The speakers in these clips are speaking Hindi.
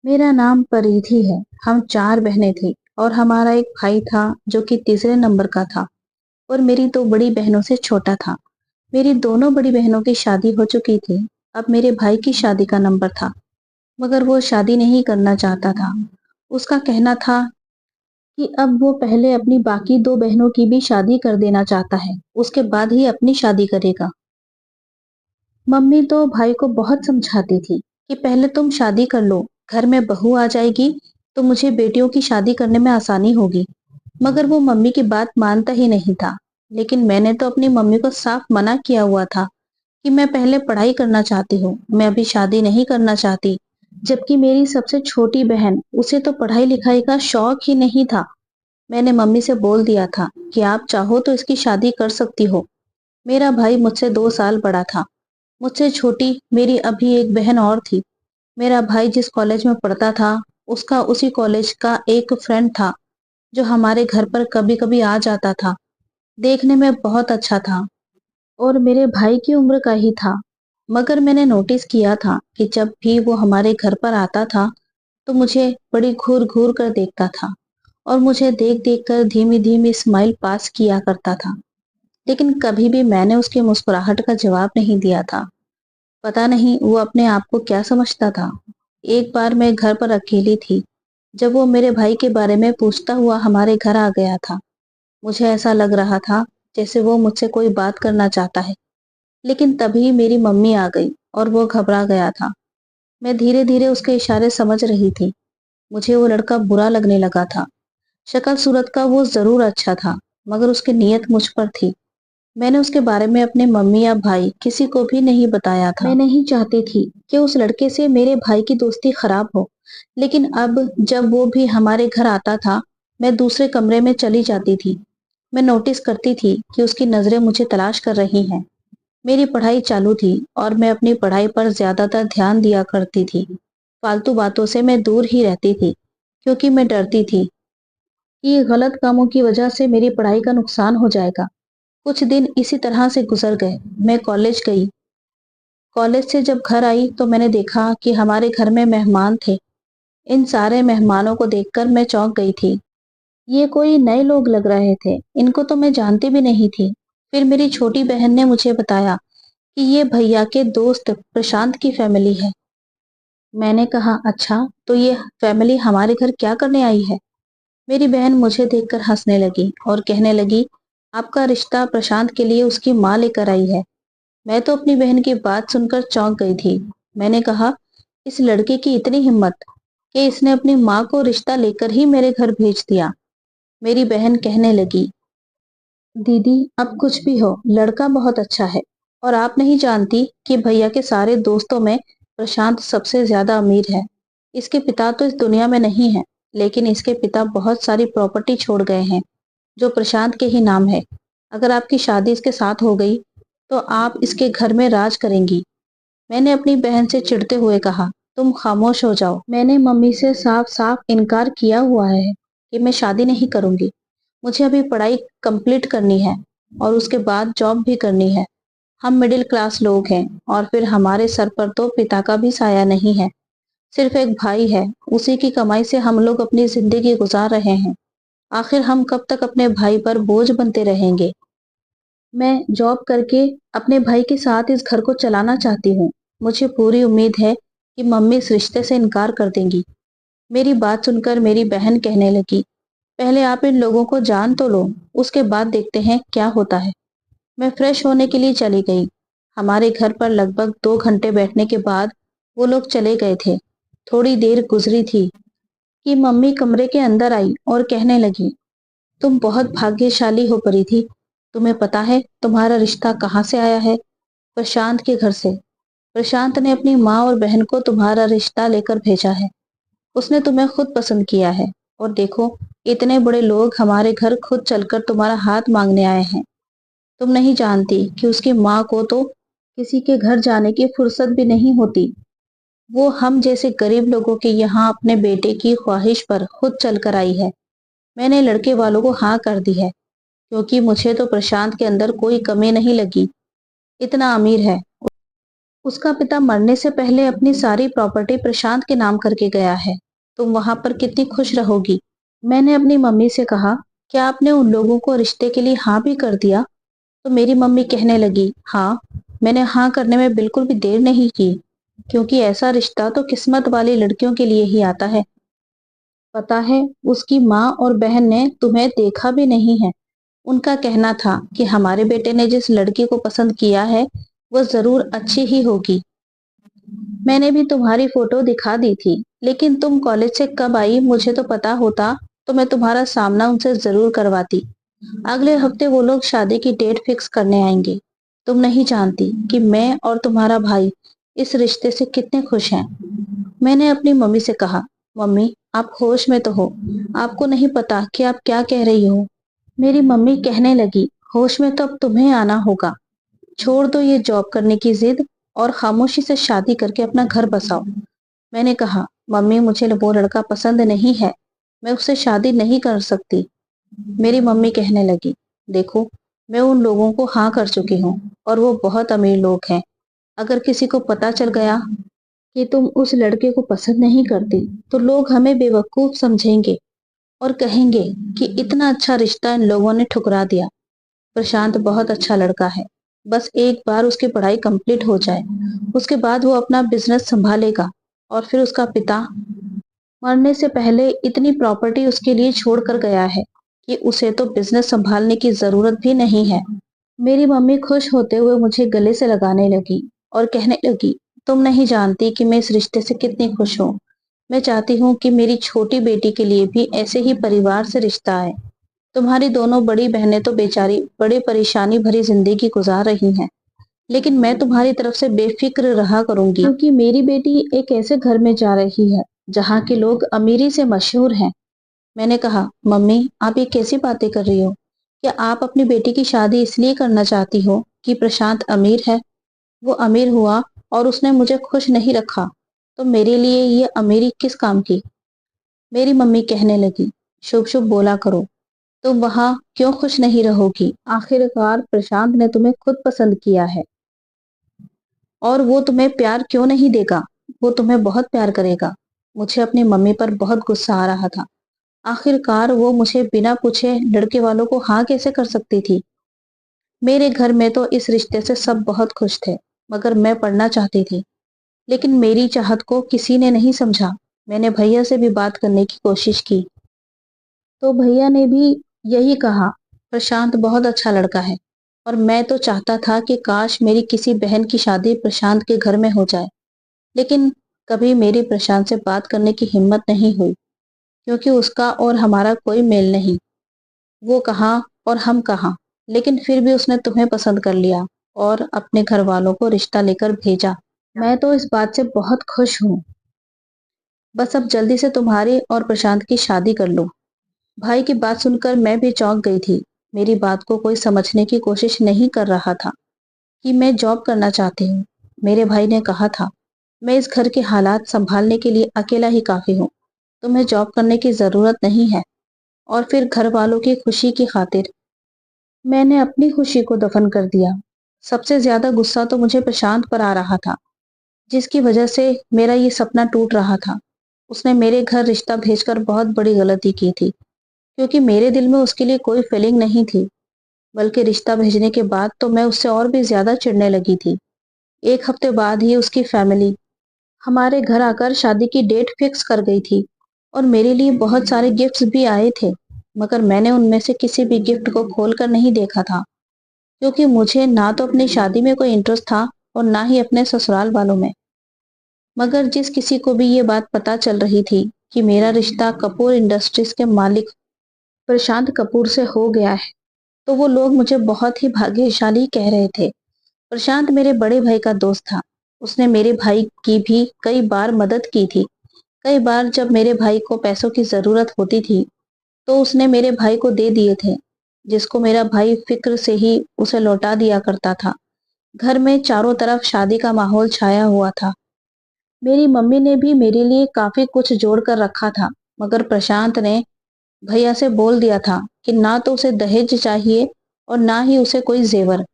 मेरा नाम परिधि है। हम 4 बहनें थीं और हमारा एक भाई था जो कि तीसरे नंबर का था और मेरी 2 बड़ी बहनों से छोटा था। मेरी दोनों बड़ी बहनों की शादी हो चुकी थी। अब मेरे भाई की शादी का नंबर था, मगर वो शादी नहीं करना चाहता था। उसका कहना था कि अब वो पहले अपनी बाकी 2 बहनों की भी शादी कर देना चाहता है, उसके बाद ही अपनी शादी करेगा। मम्मी तो भाई को बहुत समझाती थी कि पहले तुम शादी कर लो, घर में बहू आ जाएगी तो मुझे बेटियों की शादी करने में आसानी होगी। मगर वो मम्मी की बात मानता ही नहीं था। लेकिन मैंने तो अपनी मम्मी को साफ मना किया हुआ था कि मैं पहले पढ़ाई करना चाहती हूँ, मैं अभी शादी नहीं करना चाहती। जबकि मेरी सबसे छोटी बहन, उसे तो पढ़ाई लिखाई का शौक ही नहीं था। मैंने मम्मी से बोल दिया था कि आप चाहो तो इसकी शादी कर सकती हो। मेरा भाई मुझसे 2 साल बड़ा था। मुझसे छोटी मेरी अभी एक बहन और थी। मेरा भाई जिस कॉलेज में पढ़ता था, उसका उसी कॉलेज का एक फ्रेंड था जो हमारे घर पर कभी-कभी आ जाता था। देखने में बहुत अच्छा था और मेरे भाई की उम्र का ही था। मगर मैंने नोटिस किया था कि जब भी वो हमारे घर पर आता था, तो मुझे बड़ी घूर-घूर कर देखता था और मुझे देख-देख कर धीमी-धीमी स्माइल पास किया करता था। लेकिन कभी भी मैंने उसकी मुस्कुराहट का जवाब नहीं दिया था। पता नहीं वो अपने आप को क्या समझता था। एक बार मैं घर पर अकेली थी, जब वो मेरे भाई के बारे में पूछता हुआ हमारे घर आ गया था। मुझे ऐसा लग रहा था जैसे वो मुझसे कोई बात करना चाहता है। लेकिन तभी मेरी मम्मी आ गई और वो घबरा गया था। मैं धीरे-धीरे उसके इशारे समझ रही थी। मुझे वो लड़का बुरा लगने लगा था। शक्ल सूरत का वो ज़रूर अच्छा था, मगर उसकी नीयत मुझ पर थी। मैंने उसके बारे में अपने मम्मी या भाई किसी को भी नहीं बताया था। मैं नहीं चाहती थी कि उस लड़के से मेरे भाई की दोस्ती खराब हो। लेकिन अब जब वो भी हमारे घर आता था, मैं दूसरे कमरे में चली जाती थी। मैं नोटिस करती थी कि उसकी नजरें मुझे तलाश कर रही हैं। मेरी पढ़ाई चालू थी और मैं अपनी पढ़ाई पर ज्यादातर ध्यान दिया करती थी। फालतू बातों से मैं दूर ही रहती थी, क्योंकि मैं डरती थी कि गलत कामों की वजह से मेरी पढ़ाई का नुकसान हो जाएगा। कुछ दिन इसी तरह से गुजर गए। मैं कॉलेज गई। कॉलेज से जब घर आई तो मैंने देखा कि हमारे घर में मेहमान थे। इन सारे मेहमानों को देखकर मैं चौंक गई थी। ये कोई नए लोग लग रहे थे। इनको तो मैं जानती भी नहीं थी। फिर मेरी छोटी बहन ने मुझे बताया कि ये भैया के दोस्त प्रशांत की फैमिली है। मैंने कहा, अच्छा, तो ये फैमिली हमारे घर क्या करने आई है? मेरी बहन मुझे देखकर हंसने लगी और कहने लगी, आपका रिश्ता प्रशांत के लिए उसकी माँ लेकर आई है। मैं तो अपनी बहन की बात सुनकर चौंक गई थी। मैंने कहा, इस लड़के की इतनी हिम्मत कि इसने अपनी माँ को रिश्ता लेकर ही मेरे घर भेज दिया। मेरी बहन कहने लगी, दीदी, अब कुछ भी हो, लड़का बहुत अच्छा है। और आप नहीं जानती कि भैया के सारे दोस्तों में प्रशांत सबसे ज्यादा अमीर है। इसके पिता तो इस दुनिया में नहीं है, लेकिन इसके पिता बहुत सारी प्रॉपर्टी छोड़ गए हैं जो प्रशांत के ही नाम है। अगर आपकी शादी इसके साथ हो गई तो आप इसके घर में राज करेंगी। मैंने अपनी बहन से चिढ़ते हुए कहा, तुम खामोश हो जाओ। मैंने मम्मी से साफ साफ इनकार किया हुआ है कि मैं शादी नहीं करूंगी। मुझे अभी पढ़ाई कंप्लीट करनी है और उसके बाद जॉब भी करनी है। हम मिडिल क्लास लोग हैं और फिर हमारे सर पर तो पिता का भी साया नहीं है। सिर्फ एक भाई है, उसी की कमाई से हम लोग अपनी जिंदगी गुजार रहे हैं। आखिर हम कब तक अपने भाई पर बोझ बनते रहेंगे? मैं जॉब करके अपने भाई के साथ इस घर को चलाना चाहती हूँ। मुझे पूरी उम्मीद है कि मम्मी इस रिश्ते से इनकार कर देंगी। मेरी बात सुनकर मेरी बहन कहने लगी, पहले आप इन लोगों को जान तो लो, उसके बाद देखते हैं क्या होता है। मैं फ्रेश होने के लिए चली गई। हमारे घर पर लगभग 2 घंटे बैठने के बाद वो लोग चले गए थे। थोड़ी देर गुजरी थी कि मम्मी कमरे के अंदर आई और कहने लगी, तुम बहुत भाग्यशाली हो परिधि। तुम्हें पता है तुम्हारा रिश्ता कहाँ से आया है? प्रशांत के घर से। प्रशांत ने अपनी माँ और बहन को तुम्हारा रिश्ता लेकर भेजा है। उसने तुम्हें खुद पसंद किया है। और देखो, इतने बड़े लोग हमारे घर खुद चलकर तुम्हारा हाथ मांगने आए हैं। तुम नहीं जानती कि उसकी माँ को तो किसी के घर जाने की फुर्सत भी नहीं होती। वो हम जैसे गरीब लोगों के यहाँ अपने बेटे की ख्वाहिश पर खुद चलकर आई है। मैंने लड़के वालों को हाँ कर दी है, क्योंकि मुझे तो प्रशांत के अंदर कोई कमी नहीं लगी। इतना अमीर है, उसका पिता मरने से पहले अपनी सारी प्रॉपर्टी प्रशांत के नाम करके गया है। तुम वहां पर कितनी खुश रहोगी? मैंने अपनी मम्मी से कहा, क्या आपने उन लोगों को रिश्ते के लिए हाँ भी कर दिया? तो मेरी मम्मी कहने लगी, हाँ, मैंने हाँ करने में बिल्कुल भी देर नहीं की, क्योंकि ऐसा रिश्ता तो किस्मत वाली लड़कियों के लिए ही आता है। पता है, उसकी माँ और बहन ने तुम्हें देखा भी नहीं है। उनका कहना था कि हमारे बेटे ने जिस लड़की को पसंद किया है वो जरूर अच्छी ही होगी। मैंने भी तुम्हारी फोटो दिखा दी थी, लेकिन तुम कॉलेज से कब आई मुझे तो पता होता तो मैं तुम्हारा सामना उनसे जरूर करवाती। अगले हफ्ते वो लोग शादी की डेट फिक्स करने आएंगे। तुम नहीं जानती कि मैं और तुम्हारा भाई इस रिश्ते से कितने खुश हैं। मैंने अपनी मम्मी से कहा, मम्मी, आप होश में तो हो, आपको नहीं पता कि आप क्या कह रही हो। मेरी मम्मी कहने लगी, होश में तो अब तुम्हें आना होगा। छोड़ दो ये जॉब करने की जिद और खामोशी से शादी करके अपना घर बसाओ। मैंने कहा, मम्मी, मुझे वो लड़का पसंद नहीं है, मैं उससे शादी नहीं कर सकती। मेरी मम्मी कहने लगी, देखो, मैं उन लोगों को हाँ कर चुकी हूँ और वो बहुत अमीर लोग हैं। अगर किसी को पता चल गया कि तुम उस लड़के को पसंद नहीं करती तो लोग हमें बेवकूफ समझेंगे और कहेंगे कि इतना अच्छा रिश्ता इन लोगों ने ठुकरा दिया। प्रशांत बहुत अच्छा लड़का है, बस एक बार उसकी पढ़ाई कंप्लीट हो जाए, उसके बाद वो अपना बिजनेस संभालेगा। और फिर उसका पिता मरने से पहले इतनी प्रॉपर्टी उसके लिए छोड़ कर गया है कि उसे तो बिजनेस संभालने की जरूरत भी नहीं है। मेरी मम्मी खुश होते हुए मुझे गले से लगाने लगी और कहने लगी, तुम नहीं जानती कि मैं इस रिश्ते से कितनी खुश हूँ। मैं चाहती हूँ कि मेरी छोटी बेटी के लिए भी ऐसे ही परिवार से रिश्ता आए। तुम्हारी दोनों बड़ी बहनें तो बेचारी बड़ी परेशानी भरी जिंदगी गुजार रही हैं, लेकिन मैं तुम्हारी तरफ से बेफिक्र रहा करूंगी, क्योंकि मेरी बेटी एक ऐसे घर में जा रही है जहाँ के लोग अमीरी से मशहूर हैं। मैंने कहा, मम्मी, आप ये कैसी बातें कर रही हो? क्या आप अपनी बेटी की शादी इसलिए करना चाहती हो कि प्रशांत अमीर है? वो अमीर हुआ और उसने मुझे खुश नहीं रखा, तो मेरे लिए ये अमीरी किस काम की? मेरी मम्मी कहने लगी, शुभ शुभ बोला करो, तुम वहां क्यों खुश नहीं रहोगी? आखिरकार प्रशांत ने तुम्हें खुद पसंद किया है और वो तुम्हें प्यार क्यों नहीं देगा? वो तुम्हें बहुत प्यार करेगा। मुझे अपनी मम्मी पर बहुत गुस्सा आ रहा था। आखिरकार वो मुझे बिना पूछे लड़के वालों को हाँ कैसे कर सकती थी? मेरे घर में तो इस रिश्ते से सब बहुत खुश थे, मगर मैं पढ़ना चाहती थी। लेकिन मेरी चाहत को किसी ने नहीं समझा। मैंने भैया से भी बात करने की कोशिश की, तो भैया ने भी यही कहा, प्रशांत बहुत अच्छा लड़का है। और मैं तो चाहता था कि काश मेरी किसी बहन की शादी प्रशांत के घर में हो जाए, लेकिन कभी मेरी प्रशांत से बात करने की हिम्मत नहीं हुई, क्योंकि उसका और हमारा कोई मेल नहीं। वो कहाँ और हम कहाँ, लेकिन फिर भी उसने तुम्हें पसंद कर लिया और अपने घर वालों को रिश्ता लेकर भेजा। मैं तो इस बात से बहुत खुश हूँ। बस अब जल्दी से तुम्हारी और प्रशांत की शादी कर लो। भाई की बात सुनकर मैं भी चौंक गई थी। मेरी बात को कोई समझने की कोशिश नहीं कर रहा था कि मैं जॉब करना चाहती हूँ। मेरे भाई ने कहा था, मैं इस घर के हालात संभालने के लिए अकेला ही काफी हूँ, तुम्हें जॉब करने की जरूरत नहीं है। और फिर घर वालों की खुशी की खातिर मैंने अपनी खुशी को दफन कर दिया। सबसे ज्यादा गुस्सा तो मुझे प्रशांत पर आ रहा था, जिसकी वजह से मेरा ये सपना टूट रहा था। उसने मेरे घर रिश्ता भेजकर बहुत बड़ी गलती की थी, क्योंकि मेरे दिल में उसके लिए कोई फीलिंग नहीं थी। बल्कि रिश्ता भेजने के बाद तो मैं उससे और भी ज्यादा चिढ़ने लगी थी। एक हफ्ते बाद ही उसकी फैमिली हमारे घर आकर शादी की डेट फिक्स कर गई थी और मेरे लिए बहुत सारे गिफ्ट्स भी आए थे। मगर मैंने उनमें से किसी भी गिफ्ट को खोलकर नहीं देखा था, क्योंकि मुझे ना तो अपनी शादी में कोई इंटरेस्ट था और ना ही अपने ससुराल वालों में। मगर जिस किसी को भी ये बात पता चल रही थी कि मेरा रिश्ता कपूर इंडस्ट्रीज के मालिक प्रशांत कपूर से हो गया है, तो वो लोग मुझे बहुत ही भाग्यशाली कह रहे थे। प्रशांत मेरे बड़े भाई का दोस्त था। उसने मेरे भाई की भी कई बार मदद की थी। कई बार जब मेरे भाई को पैसों की जरूरत होती थी तो उसने मेरे भाई को दे दिए थे, जिसको मेरा भाई फिक्र से ही उसे लौटा दिया करता था। घर में चारों तरफ शादी का माहौल छाया हुआ था। मेरी मम्मी ने भी मेरे लिए काफी कुछ जोड़ कर रखा था, मगर प्रशांत ने भैया से बोल दिया था कि ना तो उसे दहेज चाहिए और ना ही उसे कोई जेवर।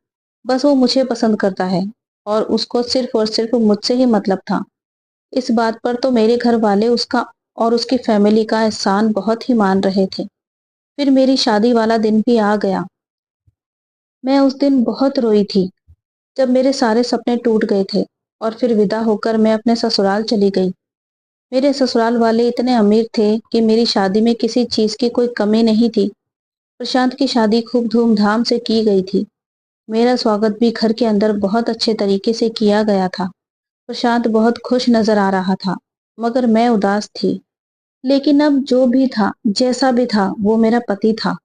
बस वो मुझे पसंद करता है। और उसको सिर्फ और सिर्फ मुझसे ही मतलब था। इस बात पर तो मेरे घर वाले उसका और उसकी फैमिली का एहसान बहुत ही मान रहे थे। फिर मेरी शादी वाला दिन भी आ गया। मैं उस दिन बहुत रोई थी, जब मेरे सारे सपने टूट गए थे और फिर विदा होकर मैं अपने ससुराल चली गई। मेरे ससुराल वाले इतने अमीर थे कि मेरी शादी में किसी चीज की कोई कमी नहीं थी। प्रशांत की शादी खूब धूमधाम से की गई थी। मेरा स्वागत भी घर के अंदर बहुत अच्छे तरीके से किया गया था। प्रशांत बहुत खुश नजर आ रहा था, मगर मैं उदास थी। लेकिन अब जो भी था, जैसा भी था, वो मेरा पति था।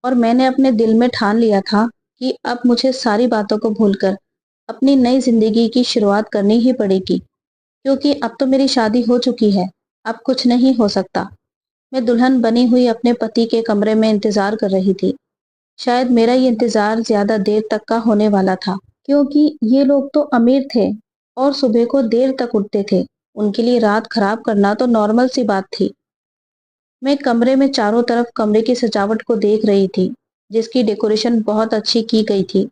और मैंने अपने दिल में ठान लिया था कि अब मुझे सारी बातों को भूलकर अपनी नई जिंदगी की शुरुआत करनी ही पड़ेगी, क्योंकि अब तो मेरी शादी हो चुकी है। अब कुछ नहीं हो सकता। मैं दुल्हन बनी हुई अपने पति के कमरे में इंतजार कर रही थी। शायद मेरा ये इंतजार ज्यादा देर तक का होने वाला था, क्योंकि ये लोग तो अमीर थे और सुबह को देर तक उठते थे। उनके लिए रात खराब करना तो नॉर्मल सी बात थी। मैं कमरे में चारों तरफ कमरे की सजावट को देख रही थी, जिसकी डेकोरेशन बहुत अच्छी की गई थी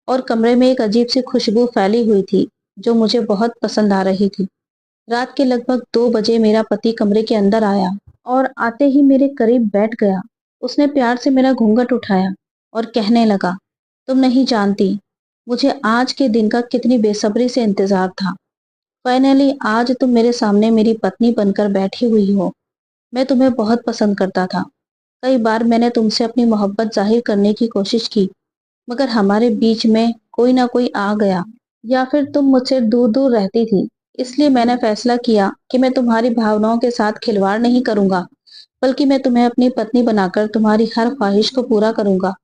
और कमरे में एक अजीब सी खुशबू फैली हुई थी, जो मुझे बहुत पसंद आ रही थी। रात के लगभग 2 बजे मेरा पति कमरे के अंदर आया और आते ही मेरे करीब बैठ गया। उसने प्यार से मेरा घूंघट उठाया और कहने लगा, तुम नहीं जानती मुझे आज के दिन का कितनी बेसब्री से इंतजार था। फाइनली आज तुम मेरे सामने मेरी पत्नी बनकर बैठी हुई हो। मैं तुम्हें बहुत पसंद करता था। कई बार मैंने तुमसे अपनी मोहब्बत जाहिर करने की कोशिश की, मगर हमारे बीच में कोई ना कोई आ गया, या फिर तुम मुझसे दूर दूर रहती थी। इसलिए मैंने फैसला किया कि मैं तुम्हारी भावनाओं के साथ खिलवाड़ नहीं करूंगा, बल्कि मैं तुम्हें अपनी पत्नी बनाकर तुम्हारी हर ख्वाहिश को पूरा करूंगा।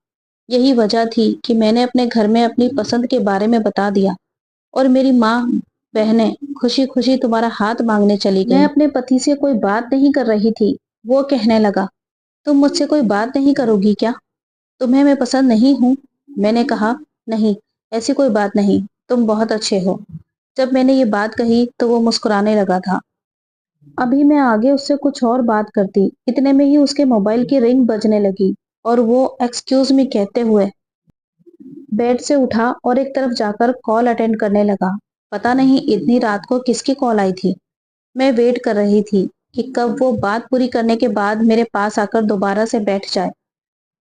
यही वजह थी कि मैंने अपने घर में अपनी पसंद के बारे में बता दिया और मेरी माँ बहनें खुशी खुशी तुम्हारा हाथ मांगने चली गई। मैं अपने पति से कोई बात नहीं कर रही थी। वो कहने लगा, तुम मुझसे कोई बात नहीं करोगी क्या? तुम्हें मैं पसंद नहीं हूँ? मैंने कहा, नहीं, ऐसी कोई बात नहीं, तुम बहुत अच्छे हो। जब मैंने ये बात कही तो वो मुस्कुराने लगा था। अभी मैं आगे उससे कुछ और बात करती, इतने में ही उसके मोबाइल की रिंग बजने लगी और वो एक्सक्यूज मी कहते हुए बेड से उठा और एक तरफ जाकर कॉल अटेंड करने लगा। पता नहीं इतनी रात को किसकी कॉल आई थी। मैं वेट कर रही थी कि कब वो बात पूरी करने के बाद मेरे पास आकर दोबारा से बैठ जाए।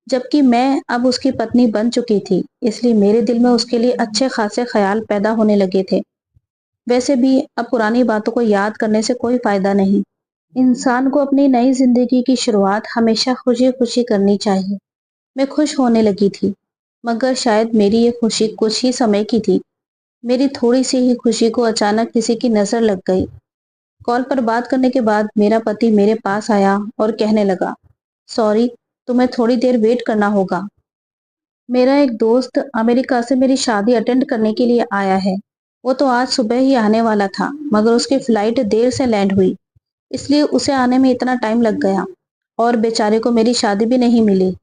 जबकि मैं अब उसकी पत्नी बन चुकी थी, इसलिए मेरे दिल में उसके लिए अच्छे खासे ख्याल पैदा होने लगे थे। वैसे भी अब पुरानी बातों को याद करने से कोई फायदा नहीं। इंसान को अपनी नई जिंदगी की शुरुआत हमेशा खुशी खुशी करनी चाहिए। मैं खुश होने लगी थी, मगर शायद मेरी ये खुशी कुछ ही समय की थी। मेरी थोड़ी सी ही खुशी को अचानक किसी की नजर लग गई। कॉल पर बात करने के बाद मेरा पति मेरे पास आया और कहने लगा, सॉरी, तुम्हें थोड़ी देर वेट करना होगा। मेरा एक दोस्त अमेरिका से मेरी शादी अटेंड करने के लिए आया है। वो तो आज सुबह ही आने वाला था, मगर उसकी फ्लाइट देर से लैंड हुई, इसलिए उसे आने में इतना टाइम लग गया और बेचारे को मेरी शादी भी नहीं मिली।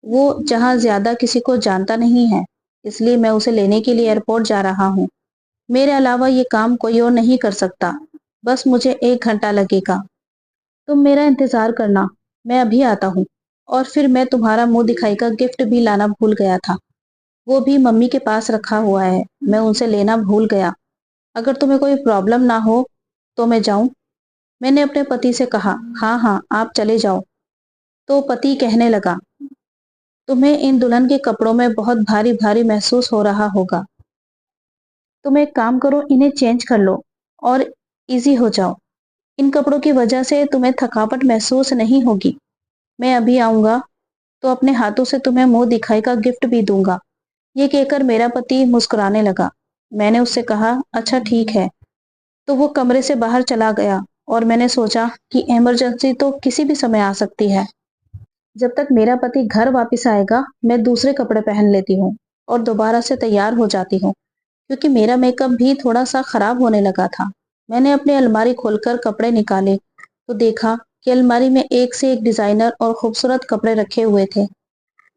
वो जहाँ ज्यादा किसी को जानता नहीं है, इसलिए मैं उसे लेने के लिए एयरपोर्ट जा रहा हूँ। मेरे अलावा ये काम कोई और नहीं कर सकता। बस मुझे 1 घंटा लगेगा। तुम मेरा इंतजार करना, मैं अभी आता हूँ। और फिर मैं तुम्हारा मुंह दिखाई का गिफ्ट भी लाना भूल गया था। वो भी मम्मी के पास रखा हुआ है, मैं उनसे लेना भूल गया। अगर तुम्हें कोई प्रॉब्लम ना हो तो मैं जाऊं? मैंने अपने पति से कहा, हाँ हाँ, आप चले जाओ। तो पति कहने लगा, तुम्हें इन दुल्हन के कपड़ों में बहुत भारी भारी महसूस हो रहा होगा। तुम एक काम करो, इन्हें चेंज कर लो और इजी हो जाओ। इन कपड़ों की वजह से तुम्हें थकावट महसूस नहीं होगी। मैं अभी आऊंगा तो अपने हाथों से तुम्हें मुंह दिखाई का गिफ्ट भी दूंगा। ये कहकर मेरा पति मुस्कुराने लगा। मैंने उससे कहा, अच्छा ठीक है। तो वो कमरे से बाहर चला गया और मैंने सोचा कि इमरजेंसी तो किसी भी समय आ सकती है। जब तक मेरा पति घर वापस आएगा, मैं दूसरे कपड़े पहन लेती हूँ और दोबारा से तैयार हो जाती हूँ, क्योंकि मेरा मेकअप भी थोड़ा सा खराब होने लगा था। मैंने अपनी अलमारी खोलकर कपड़े निकाले तो देखा कि अलमारी में एक से एक डिजाइनर और खूबसूरत कपड़े रखे हुए थे।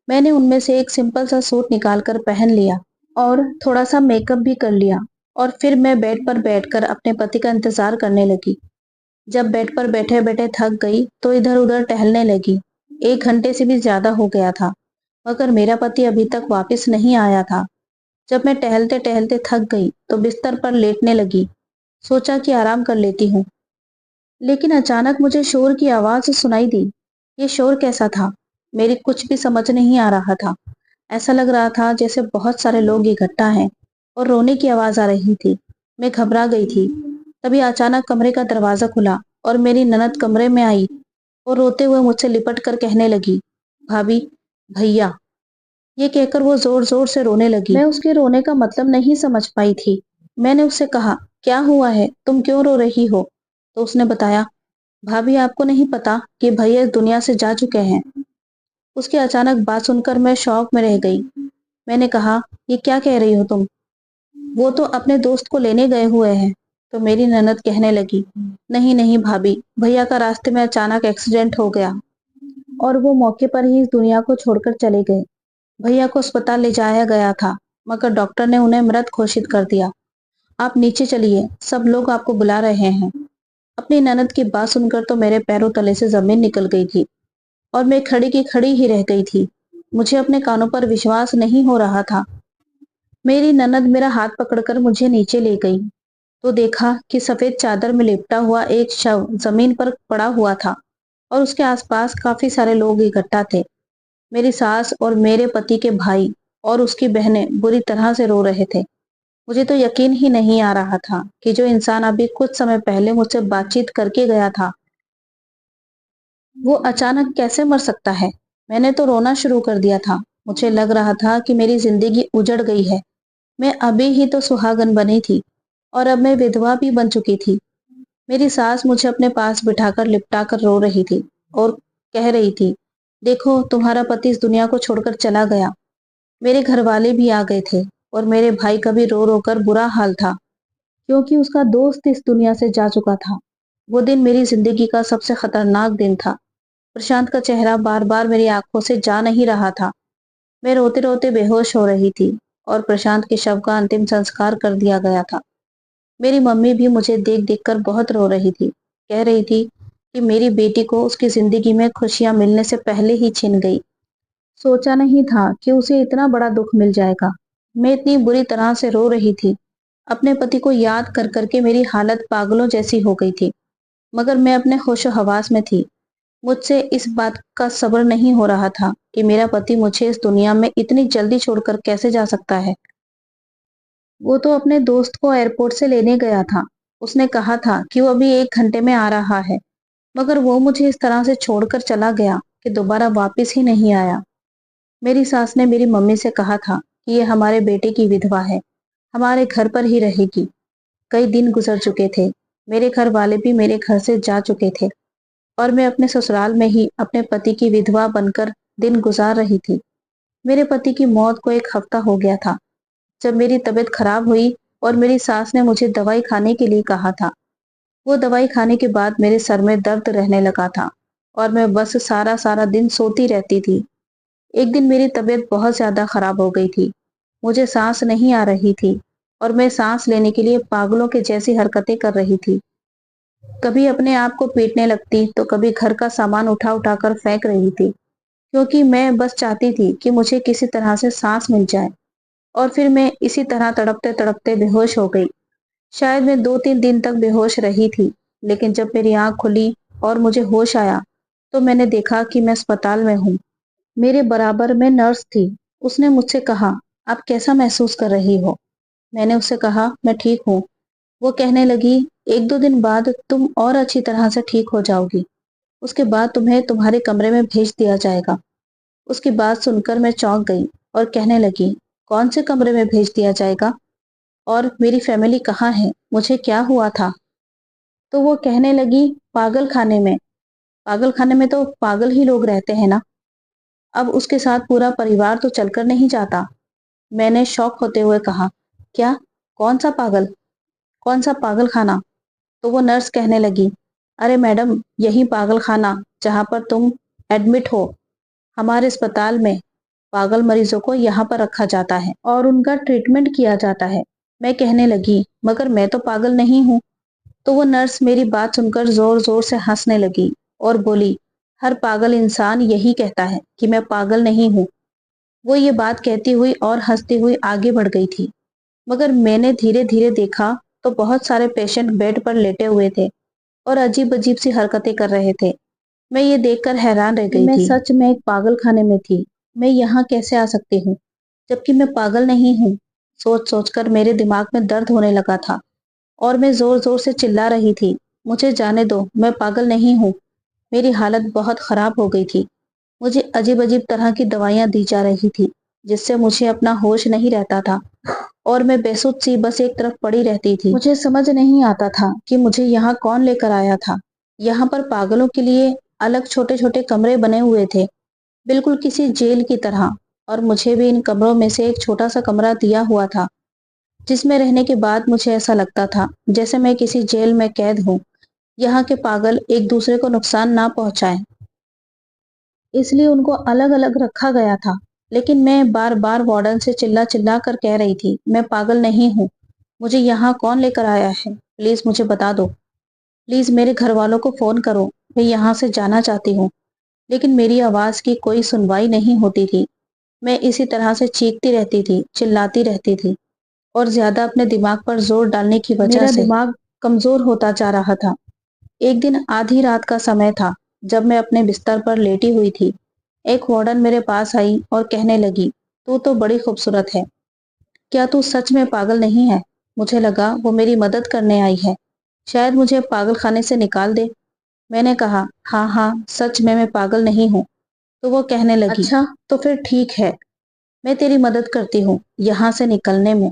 मैंने उनमें से एक सिंपल सा सूट निकालकर पहन लिया और थोड़ा सा मेकअप भी कर लिया, और फिर मैं बेड पर बैठकर अपने पति का इंतजार करने लगी। जब बेड पर बैठे बैठे थक गई तो इधर उधर टहलने लगी। 1 घंटे से भी ज्यादा हो गया था, मगर मेरा पति अभी तक वापस नहीं आया था। जब मैं टहलते टहलते थक गई तो बिस्तर पर लेटने लगी। सोचा कि आराम कर लेती हूँ, लेकिन अचानक मुझे शोर की आवाज सुनाई दी। ये शोर कैसा था? मेरी कुछ भी समझ नहीं आ रहा था। ऐसा लग रहा था जैसे बहुत सारे लोग इकट्ठा हैं और रोने की आवाज आ रही थी। मैं घबरा गई थी। तभी अचानक कमरे का दरवाजा खुला और मेरी ननद कमरे में आई और रोते हुए मुझसे लिपट कर कहने लगी, भाभी, भैया। ये कहकर वो जोर जोर से रोने लगी। मैं उसके रोने का मतलब नहीं समझ पाई थी। मैंने उससे कहा, क्या हुआ है, तुम क्यों रो रही हो? तो उसने बताया, भाभी, आपको नहीं पता कि भैया इस दुनिया से जा चुके हैं। उसकी अचानक बात सुनकर मैं शौक में रह गई। मैंने कहा, ये क्या कह रही हो तुम? वो तो अपने दोस्त को लेने गए हुए हैं। तो मेरी ननद कहने लगी, नहीं नहीं भाभी, भैया का रास्ते में अचानक एक्सीडेंट हो गया और वो मौके पर ही इस दुनिया को छोड़कर चले गए। भैया को अस्पताल ले जाया गया था, मगर डॉक्टर ने उन्हें मृत घोषित कर दिया। आप नीचे चलिए, सब लोग आपको बुला रहे हैं। अपनी ननद की बात सुनकर तो मेरे पैरों तले से जमीन निकल गई थी और मैं खड़ी की खड़ी ही रह गई थी। मुझे अपने कानों पर विश्वास नहीं हो रहा था। मेरी ननद मेरा हाथ पकड़कर मुझे नीचे ले गई तो देखा कि सफेद चादर में लिपटा हुआ एक शव जमीन पर पड़ा हुआ था और उसके आसपास काफी सारे लोग इकट्ठा थे। मेरी सास और मेरे पति के भाई और उसकी बहनें बुरी तरह से रो रहे थे। मुझे तो यकीन ही नहीं आ रहा था कि जो इंसान अभी कुछ समय पहले मुझसे बातचीत करके गया था, वो अचानक कैसे मर सकता है। मैंने तो रोना शुरू कर दिया था। मुझे लग रहा था कि मेरी जिंदगी उजड़ गई है। मैं अभी ही तो सुहागन बनी थी और अब मैं विधवा भी बन चुकी थी। मेरी सास मुझे अपने पास बिठाकर लिपटा कर रो रही थी और कह रही थी, देखो, तुम्हारा पति इस दुनिया को छोड़कर चला गया। मेरे घर वाले भी आ गए थे और मेरे भाई का भी रो रो कर बुरा हाल था, क्योंकि उसका दोस्त इस दुनिया से जा चुका था। वो दिन मेरी जिंदगी का सबसे खतरनाक दिन था। प्रशांत का चेहरा बार बार मेरी आंखों से जा नहीं रहा था। मैं रोते रोते बेहोश हो रही थी और प्रशांत के शव का अंतिम संस्कार कर दिया गया था। मेरी मम्मी भी मुझे देख देख कर बहुत रो रही थी। कह रही थी कि मेरी बेटी को उसकी जिंदगी में खुशियां मिलने से पहले ही छिन गई। सोचा नहीं था कि उसे इतना बड़ा दुख मिल जाएगा। मैं इतनी बुरी तरह से रो रही थी। अपने पति को याद कर करके मेरी हालत पागलों जैसी हो गई थी, मगर मैं अपने होशो हवास में थी। मुझसे इस बात का सब्र नहीं हो रहा था कि मेरा पति मुझे इस दुनिया में इतनी जल्दी छोड़कर कैसे जा सकता है। वो तो अपने दोस्त को एयरपोर्ट से लेने गया था। उसने कहा था कि वो अभी 1 घंटे में आ रहा है, मगर वो मुझे इस तरह से छोड़कर चला गया कि दोबारा वापस ही नहीं आया। मेरी सास ने मेरी मम्मी से कहा था कि ये हमारे बेटे की विधवा है, हमारे घर पर ही रहेगी। कई दिन गुजर चुके थे। मेरे घर वाले भी मेरे घर से जा चुके थे और मैं अपने ससुराल में ही अपने पति की विधवा बनकर दिन गुजार रही थी। मेरे पति की मौत को 1 हफ्ता हो गया था जब मेरी तबीयत खराब हुई और मेरी सास ने मुझे दवाई खाने के लिए कहा था। वो दवाई खाने के बाद मेरे सर में दर्द रहने लगा था और मैं बस सारा सारा दिन सोती रहती थी। एक दिन मेरी तबीयत बहुत ज्यादा खराब हो गई थी। मुझे सांस नहीं आ रही थी और मैं सांस लेने के लिए पागलों के जैसी हरकतें कर रही थी। कभी अपने आप को पीटने लगती तो कभी घर का सामान उठा उठा कर फेंक रही थी, क्योंकि मैं बस चाहती थी कि मुझे किसी तरह से सांस मिल जाए। और फिर मैं इसी तरह तड़पते तड़पते बेहोश हो गई। शायद मैं 2-3 दिन तक बेहोश रही थी, लेकिन जब मेरी आंख खुली और मुझे होश आया तो मैंने देखा कि मैं अस्पताल में हूँ। मेरे बराबर में नर्स थी। उसने मुझसे कहा, आप कैसा महसूस कर रही हो? मैंने उससे कहा, मैं ठीक हूँ। वो कहने लगी, 1-2 दिन बाद तुम और अच्छी तरह से ठीक हो जाओगी। उसके बाद तुम्हें तुम्हारे कमरे में भेज दिया जाएगा। उसकी बात सुनकर मैं चौंक गई और कहने लगी, कौन से कमरे में भेज दिया जाएगा? और मेरी फैमिली कहाँ है? मुझे क्या हुआ था? तो वो कहने लगी, पागल खाने में। पागल खाने में तो पागल ही लोग रहते हैं ना। अब उसके साथ पूरा परिवार तो चलकर नहीं जाता। मैंने शौक होते हुए कहा, क्या? कौन सा पागल? कौन सा पागल खाना? तो वो नर्स कहने लगी, अरे मैडम, यही पागल खाना जहां पर तुम एडमिट हो। हमारे अस्पताल में पागल मरीजों को यहाँ पर रखा जाता है और उनका ट्रीटमेंट किया जाता है। मैं कहने लगी, मगर मैं तो पागल नहीं हूँ। तो वो नर्स मेरी बात सुनकर जोर जोर से हंसने लगी और बोली, हर पागल इंसान यही कहता है कि मैं पागल नहीं हूँ। वो ये बात कहती हुई और हंसती हुई आगे बढ़ गई थी, मगर मैंने धीरे धीरे देखा तो बहुत सारे पेशेंट बेड पर लेटे हुए थे और अजीब अजीब सी हरकतें कर रहे थे। मैं ये देखकर हैरान रह गई मैं थी। सच में एक पागल खाने में थी। मैं यहाँ कैसे आ सकती हूँ, जबकि मैं पागल नहीं हूँ। सोच सोचकर मेरे दिमाग में दर्द होने लगा था और मैं जोर जोर से चिल्ला रही थी, मुझे जाने दो, मैं पागल नहीं हूँ। मेरी हालत बहुत खराब हो गई थी। मुझे अजीब अजीब तरह की दवाइयां दी जा रही थी, जिससे मुझे अपना होश नहीं रहता था और मैं बेसुध सी बस एक तरफ पड़ी रहती थी। मुझे समझ नहीं आता था कि मुझे यहाँ कौन लेकर आया था। यहाँ पर पागलों के लिए अलग छोटे छोटे कमरे बने हुए थे, बिल्कुल किसी जेल की तरह, और मुझे भी इन कमरों में से एक छोटा सा कमरा दिया हुआ था, जिसमें रहने के बाद मुझे ऐसा लगता था जैसे मैं किसी जेल में कैद हूँ। यहाँ के पागल एक दूसरे को नुकसान ना पहुंचाएं, इसलिए उनको अलग अलग रखा गया था। लेकिन मैं बार बार वार्डन से चिल्ला चिल्ला कर कह रही थी, मैं पागल नहीं हूँ। मुझे यहाँ कौन लेकर आया है, प्लीज मुझे बता दो। प्लीज मेरे घर वालों को फोन करो, मैं यहाँ से जाना चाहती हूँ। लेकिन मेरी आवाज की कोई सुनवाई नहीं होती थी। मैं इसी तरह से चीखती रहती थी, चिल्लाती रहती थी, और ज्यादा अपने दिमाग पर जोर डालने की वजह से मेरा दिमाग कमजोर होता जा रहा था। एक दिन आधी रात का समय था, जब मैं अपने बिस्तर पर लेटी हुई थी। एक वार्डन मेरे पास आई और कहने लगी, तू तो बड़ी खूबसूरत है, क्या तू सच में पागल नहीं है? मुझे लगा वो मेरी मदद करने आई है, शायद मुझे पागल खाने से निकाल दे। मैंने कहा, हाँ हाँ, सच में मैं पागल नहीं हूँ। तो वो कहने लगी, अच्छा तो फिर ठीक है, मैं तेरी मदद करती हूँ यहाँ से निकलने में,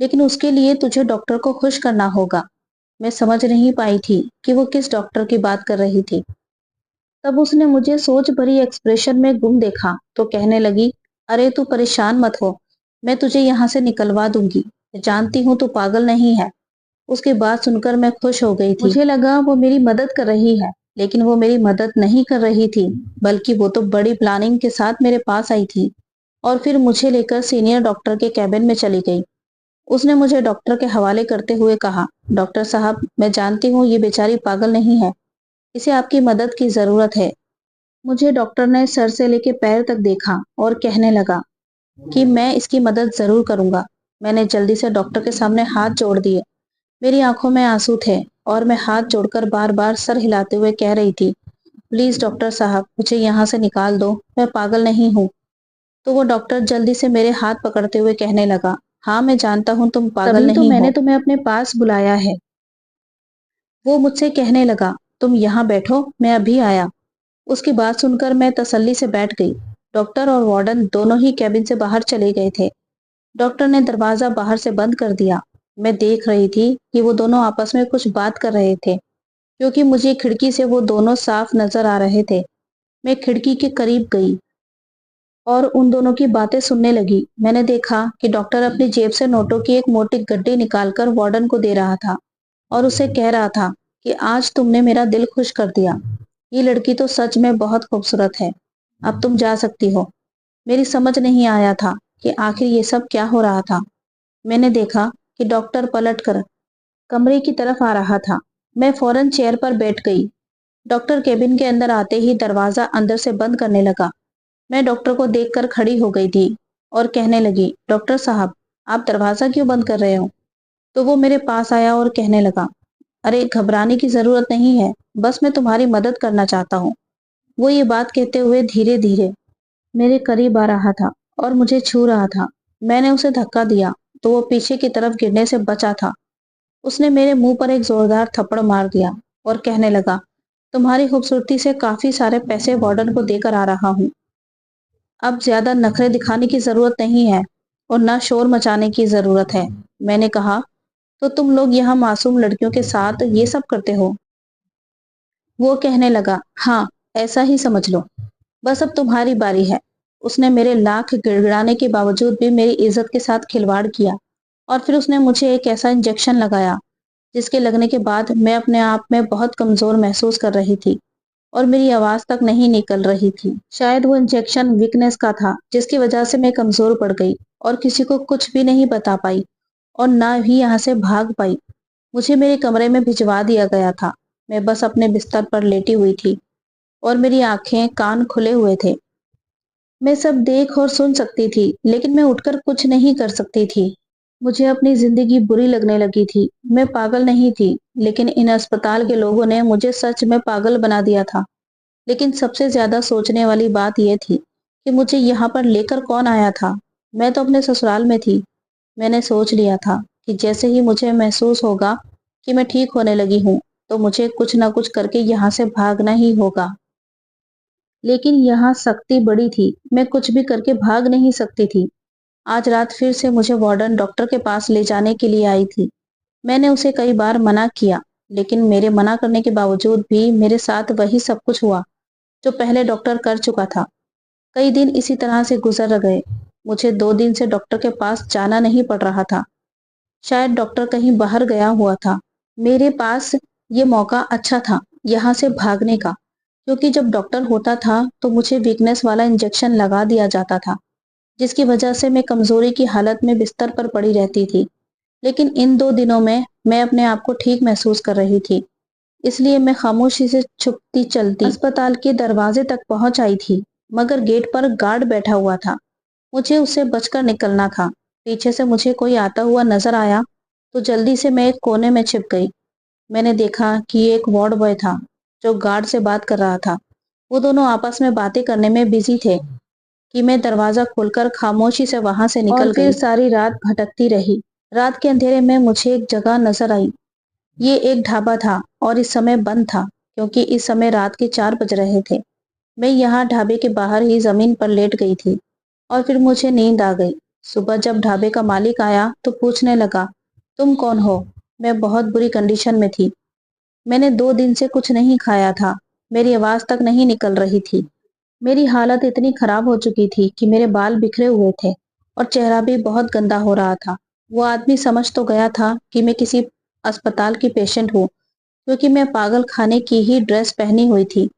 लेकिन उसके लिए तुझे डॉक्टर को खुश करना होगा। मैं समझ नहीं पाई थी कि वो किस डॉक्टर की बात कर रही थी। तब उसने मुझे सोच भरी एक्सप्रेशन में गुम देखा तो कहने लगी, अरे तू परेशान मत हो, मैं तुझे यहाँ से निकलवा दूंगी, जानती हूँ तू पागल नहीं है। उसकी बात सुनकर मैं खुश हो गई थी। मुझे लगा वो मेरी मदद कर रही है, लेकिन वो मेरी मदद नहीं कर रही थी, बल्कि वो तो बड़ी प्लानिंग के साथ मेरे पास आई थी और फिर मुझे लेकर सीनियर डॉक्टर के कैबिन में चली गई। उसने मुझे डॉक्टर के हवाले करते हुए कहा, डॉक्टर साहब, मैं जानती हूँ ये बेचारी पागल नहीं है, इसे आपकी मदद की जरूरत है। मुझे डॉक्टर ने सर से लेकर पैर तक देखा और कहने लगा कि मैं इसकी मदद जरूर करूंगा। मैंने जल्दी से डॉक्टर के सामने हाथ जोड़ दिए। मेरी आंखों में आंसू थे और मैं हाथ जोड़कर बार बार सर हिलाते हुए कह रही थी, प्लीज डॉक्टर साहब, मुझे यहाँ से निकाल दो, मैं पागल नहीं हूँ। तो वो डॉक्टर जल्दी से मेरे हाथ पकड़ते हुए कहने लगा, हाँ मैं जानता हूँ तुम पागल तभी तो नहीं मैंने हो। तुम्हें अपने पास बुलाया है। वो मुझसे कहने लगा, तुम यहाँ बैठो, मैं अभी आया। उसकी बात सुनकर मैं तसल्ली से बैठ गई। डॉक्टर और वार्डन दोनों ही कैबिन से बाहर चले गए थे। डॉक्टर ने दरवाजा बाहर से बंद कर दिया। मैं देख रही थी कि वो दोनों आपस में कुछ बात कर रहे थे, क्योंकि मुझे खिड़की से वो दोनों साफ नजर आ रहे थे। मैं खिड़की के करीब गई और उन दोनों की बातें सुनने लगी। मैंने देखा कि डॉक्टर अपनी जेब से नोटों की एक मोटी गड्डी निकालकर वार्डन को दे रहा था और उसे कह रहा था कि आज तुमने मेरा दिल खुश कर दिया। ये लड़की तो सच में बहुत खूबसूरत है, अब तुम जा सकती हो। मेरी समझ नहीं आया था कि आखिर ये सब क्या हो रहा था। मैंने देखा कि डॉक्टर पलटकर कमरे की तरफ आ रहा था। मैं फौरन चेयर पर बैठ गई। डॉक्टर केबिन के अंदर आते ही दरवाजा अंदर से बंद करने लगा। मैं डॉक्टर को देखकर खड़ी हो गई थी और कहने लगी, डॉक्टर साहब, आप दरवाजा क्यों बंद कर रहे हो? तो वो मेरे पास आया और कहने लगा, अरे घबराने की जरूरत नहीं है, बस मैं तुम्हारी मदद करना चाहता हूँ। वो ये बात कहते हुए धीरे धीरे मेरे करीब आ रहा था और मुझे छू रहा था। मैंने उसे धक्का दिया तो वो पीछे की तरफ गिरने से बचा था। उसने मेरे मुंह पर एक जोरदार थप्पड़ मार दिया और कहने लगा, तुम्हारी खूबसूरती से काफी सारे पैसे वार्डन को देकर आ रहा हूँ, अब ज्यादा नखरे दिखाने की जरूरत नहीं है और ना शोर मचाने की जरूरत है। मैंने कहा, तो तुम लोग यहाँ मासूम लड़कियों के साथ ये सब करते हो? वो कहने लगा, हाँ, ऐसा ही समझ लो, बस अब तुम्हारी बारी है। उसने मेरे लाख गिड़गिड़ाने के बावजूद भी मेरी इज्जत के साथ खिलवाड़ किया और फिर उसने मुझे एक ऐसा इंजेक्शन लगाया जिसके लगने के बाद मैं अपने आप में बहुत कमजोर महसूस कर रही थी और मेरी आवाज तक नहीं निकल रही थी। शायद वो इंजेक्शन वीकनेस का था, जिसकी वजह से मैं कमजोर पड़ गई और किसी को कुछ भी नहीं बता पाई और ना ही यहाँ से भाग पाई। मुझे मेरे कमरे में भिजवा दिया गया था। मैं बस अपने बिस्तर पर लेटी हुई थी और मेरी आंखें कान खुले हुए थे। मैं सब देख और सुन सकती थी, लेकिन मैं उठकर कुछ नहीं कर सकती थी। मुझे अपनी जिंदगी बुरी लगने लगी थी। मैं पागल नहीं थी, लेकिन इन अस्पताल के लोगों ने मुझे सच में पागल बना दिया था। लेकिन सबसे ज्यादा सोचने वाली बात यह थी कि मुझे यहाँ पर लेकर कौन आया था। मैं तो अपने ससुराल में थी। मैंने सोच लिया था कि जैसे ही मुझे महसूस होगा कि मैं ठीक होने लगी हूँ, तो मुझे कुछ ना कुछ करके यहाँ से भागना ही होगा। लेकिन यहाँ सख्ती बड़ी थी, मैं कुछ भी करके भाग नहीं सकती थी। आज रात फिर से मुझे वार्डन डॉक्टर के पास ले जाने के लिए आई थी। मैंने उसे कई बार मना किया, लेकिन मेरे मना करने के बावजूद भी मेरे साथ वही सब कुछ हुआ जो पहले डॉक्टर कर चुका था। कई दिन इसी तरह से गुजर गए। मुझे 2 दिन से डॉक्टर के पास जाना नहीं पड़ रहा था। शायद डॉक्टर कहीं बाहर गया हुआ था। मेरे पास ये मौका अच्छा था यहाँ से भागने का, क्योंकि जब डॉक्टर होता था तो मुझे वीकनेस वाला इंजेक्शन लगा दिया जाता था, जिसकी वजह से मैं कमजोरी की हालत में बिस्तर पर पड़ी रहती थी। लेकिन इन 2 दिनों में मैं अपने आप को ठीक महसूस कर रही थी, इसलिए मैं खामोशी से छुपती चलती अस्पताल के दरवाजे तक पहुंच आई थी। मगर गेट पर गार्ड बैठा हुआ था। मुझे उससे बचकर निकलना था। पीछे से मुझे कोई आता हुआ नजर आया तो जल्दी से मैं एक कोने में छिप गई। मैंने देखा कि ये एक वार्ड बॉय था जो गार्ड से बात कर रहा था। वो दोनों आपस में बातें करने में बिजी थे कि मैं दरवाजा खोलकर खामोशी से वहां से निकल गई। फिर सारी रात भटकती रही। रात के अंधेरे में मुझे एक जगह नजर आई। ये एक ढाबा था और इस समय बंद था, क्योंकि इस समय रात के 4 बज रहे थे। मैं यहाँ ढाबे के बाहर ही जमीन पर लेट गई थी और फिर मुझे नींद आ गई। सुबह जब ढाबे का मालिक आया तो पूछने लगा, तुम कौन हो? मैं बहुत बुरी कंडीशन में थी। मैंने 2 दिन से कुछ नहीं खाया था। मेरी आवाज तक नहीं निकल रही थी। मेरी हालत इतनी खराब हो चुकी थी कि मेरे बाल बिखरे हुए थे और चेहरा भी बहुत गंदा हो रहा था। वो आदमी समझ तो गया था कि मैं किसी अस्पताल की पेशेंट हूँ, क्योंकि मैं पागल खाने की ही ड्रेस पहनी हुई थी।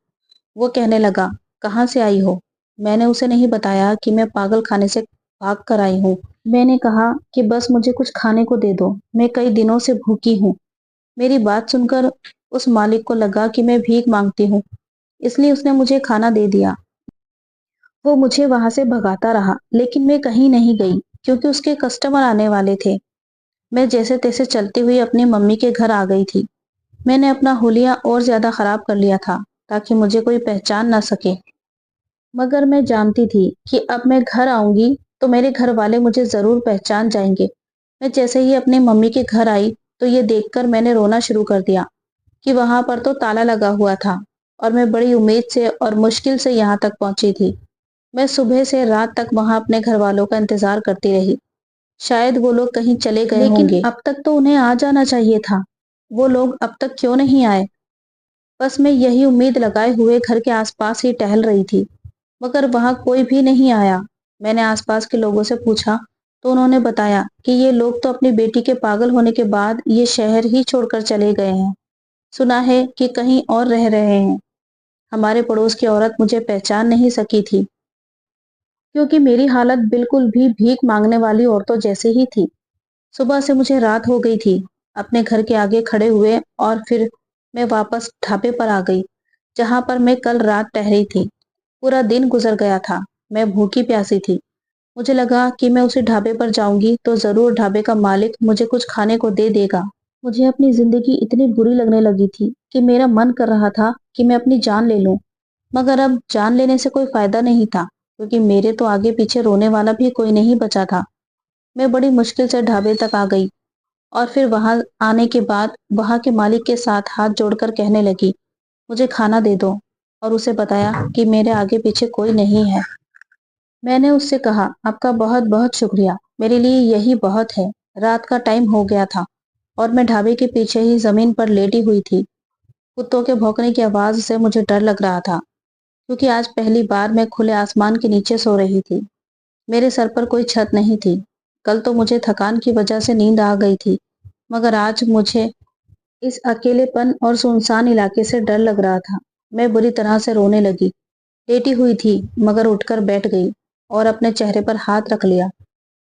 वो कहने लगा, कहाँ से आई हो? मैंने उसे नहीं बताया कि मैं पागल खाने से भाग कर आई हूँ। मैंने कहा कि बस मुझे कुछ खाने को दे दो, मैं कई दिनों से भूखी हूँ। मेरी बात सुनकर उस मालिक को लगा कि मैं भीख मांगती हूँ, इसलिए उसने मुझे खाना दे दिया। वो मुझे वहां से भगाता रहा, लेकिन मैं कहीं नहीं गई, क्योंकि उसके कस्टमर आने वाले थे। मैं जैसे तैसे चलती हुई अपनी मम्मी के घर आ गई थी। मैंने अपना हुलिया और ज्यादा खराब कर लिया था ताकि मुझे कोई पहचान ना सके। मगर मैं जानती थी कि अब मैं घर आऊंगी तो मेरे घर वाले मुझे जरूर पहचान जाएंगे। मैं जैसे ही अपनी मम्मी के घर आई तो ये देखकर मैंने रोना शुरू कर दिया कि वहां पर तो ताला लगा हुआ था और मैं बड़ी उम्मीद से और मुश्किल से यहाँ तक पहुंची थी। मैं सुबह से रात तक वहां अपने घर वालों का इंतजार करती रही। शायद वो लोग कहीं चले गए लेकिन होंगे। अब तक तो उन्हें आ जाना चाहिए था। वो लोग अब तक क्यों नहीं आए? बस मैं यही उम्मीद लगाए हुए घर के आसपास ही टहल रही थी, मगर वहां कोई भी नहीं आया। मैंने आसपास के लोगों से पूछा तो उन्होंने बताया कि ये लोग तो अपनी बेटी के पागल होने के बाद ये शहर ही छोड़कर चले गए हैं। सुना है कि कहीं और रह रहे हैं। हमारे पड़ोस की औरत मुझे पहचान नहीं सकी थी, क्योंकि मेरी हालत बिल्कुल भी भीख मांगने वाली औरतों जैसे ही थी। सुबह से मुझे रात हो गई थी। अपने घर के आगे खड़े हुए और फिर मैं वापस ढाबे पर आ गई, जहां पर मैं कल रात ठहरी थी। पूरा दिन गुजर गया था। मैं भूखी प्यासी थी। मुझे लगा कि मैं उसी ढाबे पर जाऊंगी तो जरूर ढाबे का मालिक मुझे कुछ खाने को दे देगा। मुझे अपनी जिंदगी इतनी बुरी लगने लगी थी कि मेरा मन कर रहा था कि मैं अपनी जान ले लूं। मगर अब जान लेने से कोई फायदा नहीं था, क्योंकि मेरे तो आगे पीछे रोने वाला भी कोई नहीं बचा था। मैं बड़ी मुश्किल से ढाबे तक आ गई और फिर वहां आने के बाद वहां के मालिक के साथ हाथ जोड़कर कहने लगी, मुझे खाना दे दो, और उसे बताया कि मेरे आगे पीछे कोई नहीं है। मैंने उससे कहा, आपका बहुत बहुत शुक्रिया, मेरे लिए यही बहुत है। रात का टाइम हो गया था और मैं ढाबे के पीछे ही जमीन पर लेटी हुई थी। कुत्तों के भौंकने की आवाज से मुझे डर लग रहा था, क्योंकि आज पहली बार मैं खुले आसमान के नीचे सो रही थी। मेरे सर पर कोई छत नहीं थी। कल तो मुझे थकान की वजह से नींद आ गई थी, मगर आज मुझे इस अकेलेपन और सुनसान इलाके से डर लग रहा था। मैं बुरी तरह से रोने लगी। लेटी हुई थी, मगर उठकर बैठ गई और अपने चेहरे पर हाथ रख लिया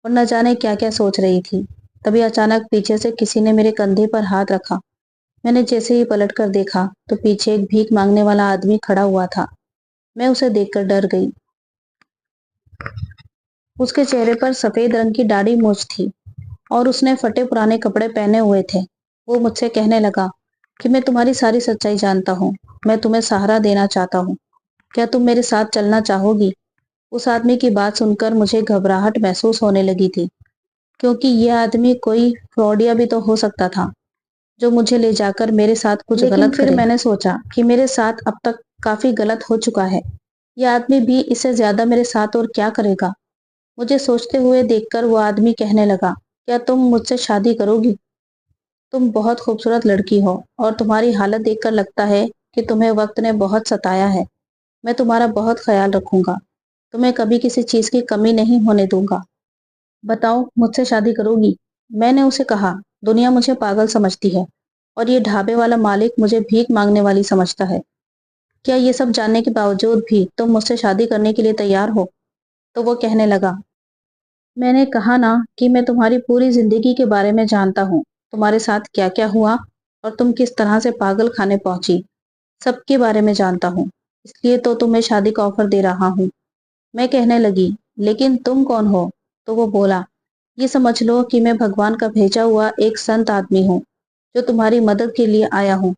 और न जाने क्या क्या सोच रही थी। तभी अचानक पीछे से किसी ने मेरे कंधे पर हाथ रखा। मैंने जैसे ही पलट कर देखा तो पीछे एक भीख मांगने वाला आदमी खड़ा हुआ था। मैं उसे देखकर डर गई। उसके चेहरे पर सफेद रंग की दाढ़ी मूंछ थी और उसने फटे पुराने कपड़े पहने हुए थे। वो मुझसे कहने लगा कि मैं तुम्हारी सारी सच्चाई जानता हूँ। मैं तुम्हें सहारा देना चाहता हूँ। क्या तुम मेरे साथ चलना चाहोगी? उस आदमी की बात सुनकर मुझे घबराहट महसूस होने लगी थी, क्योंकि यह आदमी कोई फ्रॉडिया भी तो हो सकता था, जो मुझे ले जाकर मेरे साथ कुछ लेकिन गलत फिर करे। मैंने सोचा कि मेरे साथ अब तक काफी गलत हो चुका है। यह आदमी भी इससे ज्यादा मेरे साथ और क्या करेगा? मुझे सोचते हुए देखकर वो आदमी कहने लगा, क्या तुम मुझसे शादी करोगी? तुम बहुत खूबसूरत लड़की हो और तुम्हारी हालत देखकर लगता है कि तुम्हें वक्त ने बहुत सताया है। मैं तुम्हारा बहुत ख्याल रखूंगा। तुम्हें कभी किसी चीज की कमी नहीं होने दूंगा। बताओ, मुझसे शादी करोगी? मैंने उसे कहा, दुनिया मुझे पागल समझती है और ये ढाबे वाला मालिक मुझे भीख मांगने वाली समझता है। क्या ये सब जानने के बावजूद भी तुम मुझसे शादी करने के लिए तैयार हो? तो वो कहने लगा, मैंने कहा ना कि मैं तुम्हारी पूरी जिंदगी के बारे में जानता हूँ। तुम्हारे साथ क्या क्या हुआ और तुम किस तरह से पागल खाने पहुंची, सबके बारे में जानता हूँ। इसलिए तो तुम्हें शादी का ऑफर दे रहा हूँ। मैं कहने लगी, लेकिन तुम कौन हो? तो वो बोला, ये समझ लो कि मैं भगवान का भेजा हुआ एक संत आदमी हूँ, जो तुम्हारी मदद के लिए आया हूँ।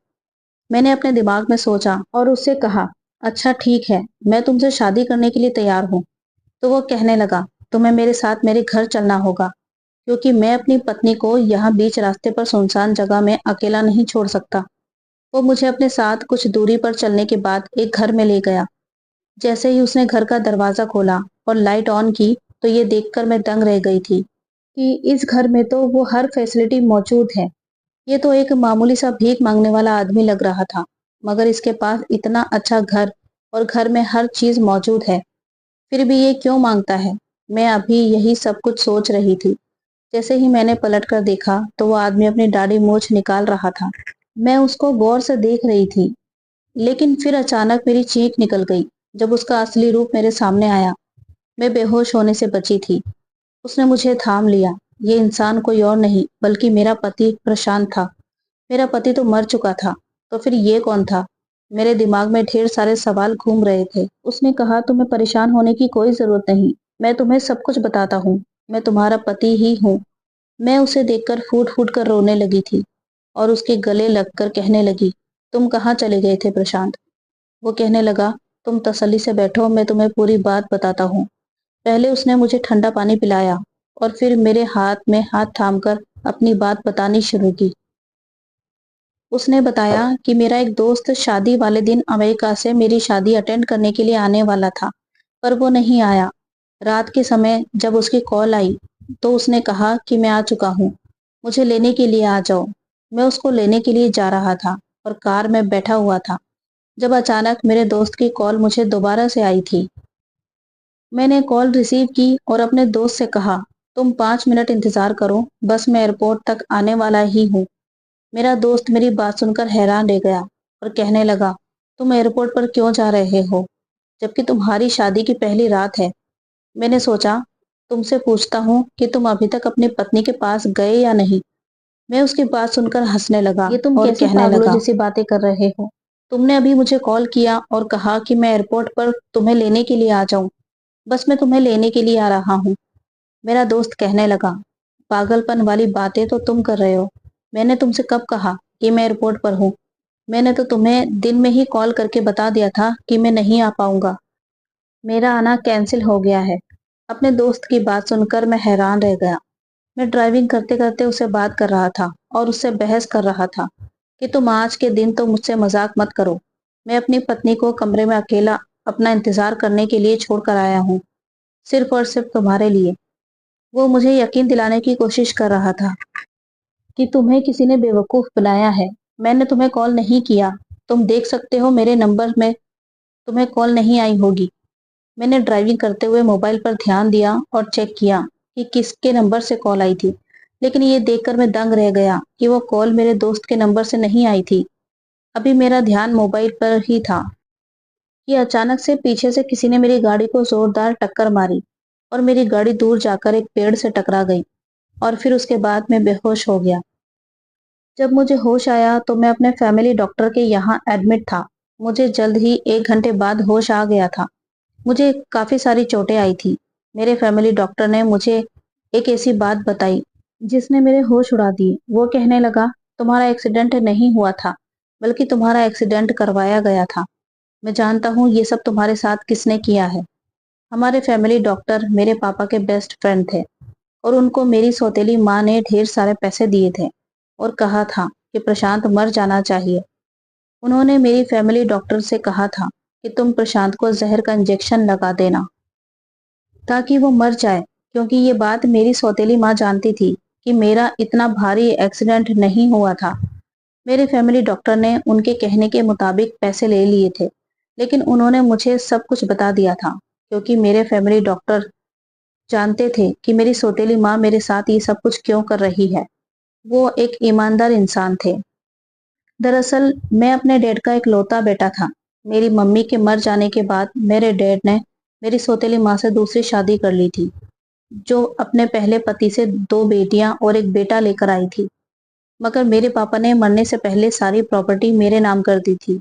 मैंने अपने दिमाग में सोचा और उससे कहा, अच्छा ठीक है, मैं तुमसे शादी करने के लिए तैयार हूँ। तो वो कहने लगा, तुम्हें मेरे साथ मेरे घर चलना होगा, क्योंकि मैं अपनी पत्नी को यहाँ बीच रास्ते पर सुनसान जगह में अकेला नहीं छोड़ सकता। वो मुझे अपने साथ कुछ दूरी पर चलने के बाद एक घर में ले गया। जैसे ही उसने घर का दरवाजा खोला और लाइट ऑन की, तो ये देखकर मैं दंग रह गई थी कि इस घर में तो वो हर फैसिलिटी मौजूद है। ये तो एक मामूली सा भीख मांगने वाला आदमी लग रहा था, मगर इसके पास इतना अच्छा घर और घर में हर चीज मौजूद है। फिर भी ये क्यों मांगता है? मैं अभी यही सब कुछ सोच रही थी। जैसे ही मैंने पलट कर देखा तो वो आदमी अपनी दाढ़ी मूंछ निकाल रहा था। मैं उसको गौर से देख रही थी, लेकिन फिर अचानक मेरी चीख निकल गई जब उसका असली रूप मेरे सामने आया। मैं बेहोश होने से बची थी। उसने मुझे थाम लिया। ये इंसान कोई और नहीं बल्कि मेरा पति प्रशांत था। मेरा पति तो मर चुका था, तो फिर ये कौन था? मेरे दिमाग में ढेर सारे सवाल घूम रहे थे। उसने कहा, तुम्हें परेशान होने की कोई जरूरत नहीं, मैं तुम्हें सब कुछ बताता हूँ। मैं तुम्हारा पति ही हूँ। मैं उसे देखकर फूट फूट कर रोने लगी थी और उसके गले लगकर कहने लगी, तुम कहाँ चले गए थे प्रशांत? वो कहने लगा, तुम तसल्ली से बैठो, मैं तुम्हें पूरी बात बताता हूँ। पहले उसने मुझे ठंडा पानी पिलाया और फिर मेरे हाथ में हाथ थामकर अपनी बात बतानी शुरू की। उसने बताया कि मेरा एक दोस्त शादी वाले दिन अमेरिका से मेरी शादी अटेंड करने के लिए आने वाला था, पर वो नहीं आया। रात के समय जब उसकी कॉल आई, तो उसने कहा कि मैं आ चुका हूँ, मुझे लेने के लिए आ जाओ। मैं उसको लेने के लिए जा रहा था और कार में बैठा हुआ था, जब अचानक मेरे दोस्त की कॉल मुझे दोबारा से आई थी। मैंने कॉल रिसीव की और अपने दोस्त से कहा, तुम 5 मिनट इंतजार करो, बस मैं एयरपोर्ट तक आने वाला ही हूँ। मेरा दोस्त मेरी बात सुनकर हैरान रह गया और कहने लगा, तुम एयरपोर्ट पर क्यों जा रहे हो, जबकि तुम्हारी शादी की पहली रात है? मैंने सोचा, तुमसे पूछता हूँ कि तुम अभी तक अपनी पत्नी के पास गए या नहीं। मैं उसकी बात सुनकर हंसने लगा ये तुम और कैसी कहने पागलों लगा, जैसी बातें कर रहे हो? तुमने अभी मुझे कॉल किया और कहा कि मैं एयरपोर्ट पर तुम्हें लेने के लिए आ जाऊं। बस मैं तुम्हें लेने के लिए आ रहा हूँ। मेरा दोस्त कहने लगा, पागलपन वाली बातें तो तुम कर रहे हो। मैंने तुमसे कब कहा कि मैं एयरपोर्ट पर हूँ? मैंने तो तुम्हें दिन में ही कॉल करके बता दिया था कि मैं नहीं आ पाऊंगा। मेरा आना कैंसिल हो गया है। अपने दोस्त की बात सुनकर मैं हैरान रह गया। मैं ड्राइविंग करते करते उससे बात कर रहा था और उससे बहस कर रहा था कि तुम आज के दिन तो मुझसे मजाक मत करो। मैं अपनी पत्नी को कमरे में अकेला अपना इंतजार करने के लिए छोड़ कर आया हूँ, सिर्फ और सिर्फ तुम्हारे लिए। वो मुझे यकीन दिलाने की कोशिश कर रहा था कि तुम्हें किसी ने बेवकूफ बनाया है। मैंने तुम्हें कॉल नहीं किया। तुम देख सकते हो मेरे नंबर में तुम्हें कॉल नहीं आई होगी। मैंने ड्राइविंग करते हुए मोबाइल पर ध्यान दिया और चेक किया कि किसके नंबर से कॉल आई थी, लेकिन ये देखकर मैं दंग रह गया कि वो कॉल मेरे दोस्त के नंबर से नहीं आई थी। अभी मेरा ध्यान मोबाइल पर ही था कि अचानक से पीछे से किसी ने मेरी गाड़ी को जोरदार टक्कर मारी और मेरी गाड़ी दूर जाकर एक पेड़ से टकरा गई और फिर उसके बाद मैं बेहोश हो गया। जब मुझे होश आया तो मैं अपने फैमिली डॉक्टर के यहाँ एडमिट था। मुझे जल्द ही 1 घंटे बाद होश आ गया था। मुझे काफी सारी चोटें आई थी। मेरे फैमिली डॉक्टर ने मुझे एक ऐसी बात बताई जिसने मेरे होश उड़ा दिए। वो कहने लगा, तुम्हारा एक्सीडेंट नहीं हुआ था, बल्कि तुम्हारा एक्सीडेंट करवाया गया था। मैं जानता हूँ ये सब तुम्हारे साथ किसने किया है। हमारे फैमिली डॉक्टर मेरे पापा के बेस्ट फ्रेंड थे और उनको मेरी सौतेली माँ ने ढेर सारे पैसे दिए थे और कहा था कि प्रशांत मर जाना चाहिए। उन्होंने मेरी फैमिली डॉक्टर से कहा था कि तुम प्रशांत को जहर का इंजेक्शन लगा देना ताकि वो मर जाए, क्योंकि ये बात मेरी सौतेली माँ जानती थी कि मेरा इतना भारी एक्सीडेंट नहीं हुआ था। मेरे फैमिली डॉक्टर ने उनके कहने के मुताबिक पैसे ले लिए थे, लेकिन उन्होंने मुझे सब कुछ बता दिया था, क्योंकि मेरे फैमिली डॉक्टर जानते थे कि मेरी सौतेली माँ मेरे साथ ये सब कुछ क्यों कर रही है। वो एक ईमानदार इंसान थे। दरअसल मैं अपने डैड का इकलौता बेटा था। मेरी मम्मी के मर जाने के बाद मेरे डैड ने मेरी सौतेली माँ से दूसरी शादी कर ली थी, जो अपने पहले पति से दो बेटियां और एक बेटा लेकर आई थी। मगर मेरे पापा ने मरने से पहले सारी प्रॉपर्टी मेरे नाम कर दी थी।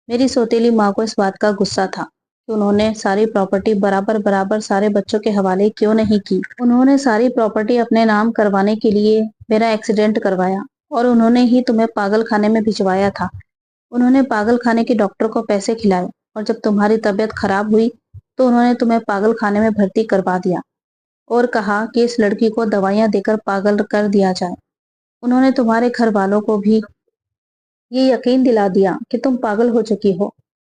मेरी सौतेली माँ को इस बात का गुस्सा था कि उन्होंने सारी प्रॉपर्टी बराबर बराबर सारे बच्चों के हवाले क्यों नहीं की। उन्होंने सारी प्रॉपर्टी अपने नाम करवाने के लिए मेरा एक्सीडेंट करवाया और उन्होंने ही तुम्हें पागल खाने में भिजवाया था। उन्होंने पागल खाने के डॉक्टर को पैसे खिलाए और जब तुम्हारी तबीयत खराब हुई तो उन्होंने तुम्हें पागल खाने में भर्ती करवा दिया और कहा कि इस लड़की को दवाइयां देकर पागल कर दिया जाए। उन्होंने तुम्हारे घर वालों को भी ये यकीन दिला दिया कि तुम पागल हो चुकी हो।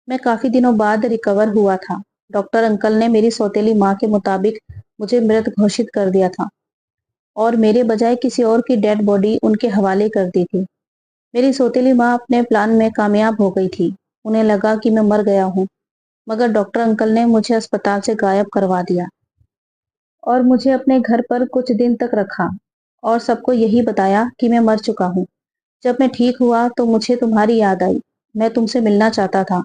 मैं काफी दिनों बाद रिकवर हुआ था। डॉक्टर अंकल ने मेरी सौतेली माँ के मुताबिक मुझे मृत घोषित कर दिया था और मेरे बजाय किसी और की डेड बॉडी उनके हवाले कर दी थी। मेरी सौतेली माँ अपने प्लान में कामयाब हो गई थी। उन्हें लगा कि मैं मर गया हूँ, मगर डॉक्टर अंकल ने मुझे अस्पताल से गायब करवा दिया और मुझे अपने घर पर कुछ दिन तक रखा और सबको यही बताया कि मैं मर चुका हूँ। जब मैं ठीक हुआ तो मुझे तुम्हारी याद आई। मैं तुमसे मिलना चाहता था।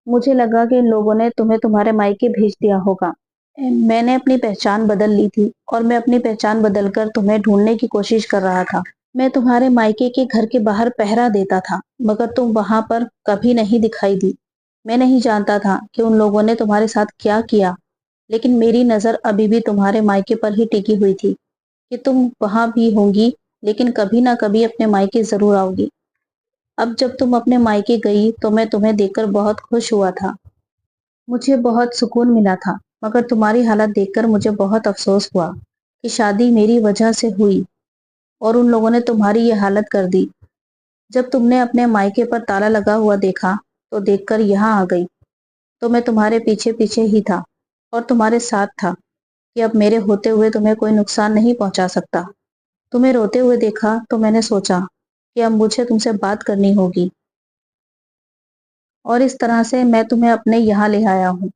मुझे लगा कि इन लोगों ने तुम्हें तुम्हारे मायके भेज दिया होगा। मैंने अपनी पहचान बदल ली थी और मैं अपनी पहचान बदलकर तुम्हें ढूंढने की कोशिश कर रहा था। मैं तुम्हारे मायके के घर के बाहर पहरा देता था, मगर तुम वहां पर कभी नहीं दिखाई दी। मैं नहीं जानता था कि उन लोगों ने तुम्हारे साथ क्या किया, लेकिन मेरी नजर अभी भी तुम्हारे मायके पर ही टिकी हुई थी कि तुम वहां भी होंगी, लेकिन कभी ना कभी अपने मायके जरूर आओगी। अब जब तुम अपने मायके गई तो मैं तुम्हें देखकर बहुत खुश हुआ था। मुझे बहुत सुकून मिला था, मगर तुम्हारी हालत देखकर मुझे बहुत अफसोस हुआ कि शादी मेरी वजह से हुई और उन लोगों ने तुम्हारी ये हालत कर दी। जब तुमने अपने मायके पर ताला लगा हुआ देखा तो देखकर यहाँ आ गई। तो मैं तुम्हारे पीछे पीछे ही था और तुम्हारे साथ था कि अब मेरे होते हुए तुम्हें कोई नुकसान नहीं पहुंचा सकता। तुम्हें रोते हुए देखा तो मैंने सोचा कि अब मुझे तुमसे बात करनी होगी और इस तरह से मैं तुम्हें अपने यहाँ ले आया हूँ।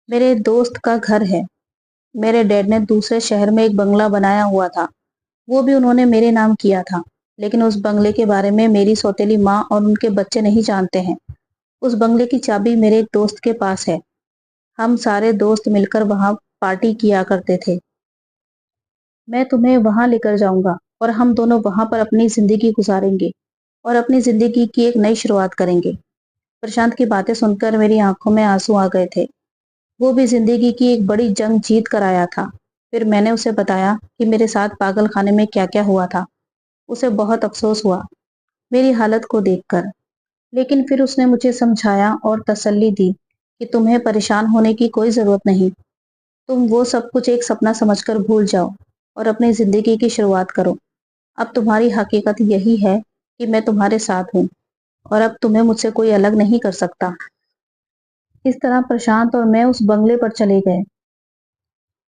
मेरे दोस्त का घर है। मेरे डैड ने दूसरे शहर में एक बंगला बनाया हुआ था, वो भी उन्होंने मेरे नाम किया था, लेकिन उस बंगले के बारे में मेरी सौतेली माँ और उनके बच्चे नहीं जानते हैं। उस बंगले की चाबी मेरे एक दोस्त के पास है। हम सारे दोस्त मिलकर वहां पार्टी किया करते थे। मैं तुम्हें वहां लेकर जाऊंगा और हम दोनों वहां पर अपनी जिंदगी गुजारेंगे और अपनी जिंदगी की एक नई शुरुआत करेंगे। प्रशांत की बातें सुनकर मेरी आंखों में आंसू आ गए थे। वो भी जिंदगी की एक बड़ी जंग जीत कर आया था। फिर मैंने उसे बताया कि मेरे साथ पागल खाने में क्या क्या हुआ था। उसे बहुत अफसोस हुआ मेरी हालत को देखकर, लेकिन फिर उसने मुझे समझाया और तसल्ली दी कि तुम्हें परेशान होने की कोई जरूरत नहीं। तुम वो सब कुछ एक सपना समझकर भूल जाओ और अपनी जिंदगी की शुरुआत करो। अब तुम्हारी हकीकत यही है कि मैं तुम्हारे साथ हूँ और अब तुम्हें मुझसे कोई अलग नहीं कर सकता। इस तरह प्रशांत और मैं उस बंगले पर चले गए।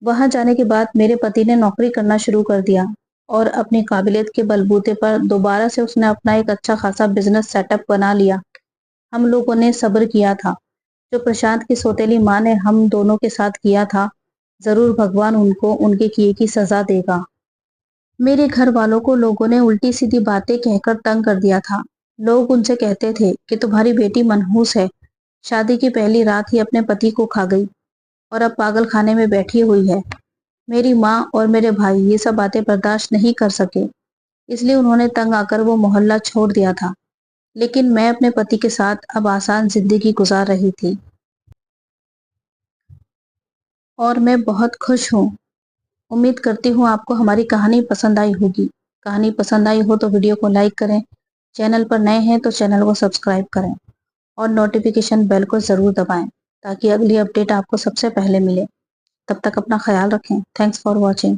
वहां जाने के बाद मेरे पति ने नौकरी करना शुरू कर दिया और अपनी काबिलियत के बलबूते पर दोबारा से उसने अपना एक अच्छा खासा बिजनेस सेटअप बना लिया। हम लोगों ने सब्र किया था। जो प्रशांत की सौतेली माँ ने हम दोनों के साथ किया था, जरूर भगवान उनको उनके किए की सजा देगा। मेरे घर वालों को लोगों ने उल्टी सीधी बातें कहकर तंग कर दिया था। लोग उनसे कहते थे कि तुम्हारी बेटी मनहूस है, शादी की पहली रात ही अपने पति को खा गई और अब पागल खाने में बैठी हुई है। मेरी माँ और मेरे भाई ये सब बातें बर्दाश्त नहीं कर सके, इसलिए उन्होंने तंग आकर वो मोहल्ला छोड़ दिया था। लेकिन मैं अपने पति के साथ अब आसान जिंदगी गुजार रही थी और मैं बहुत खुश हूँ। उम्मीद करती हूँ आपको हमारी कहानी पसंद आई होगी। कहानी पसंद आई हो तो वीडियो को लाइक करें, चैनल पर नए हैं तो चैनल को सब्सक्राइब करें और नोटिफिकेशन बेल को ज़रूर दबाएं ताकि अगली अपडेट आपको सबसे पहले मिले। तब तक अपना ख्याल रखें। Thanks for watching.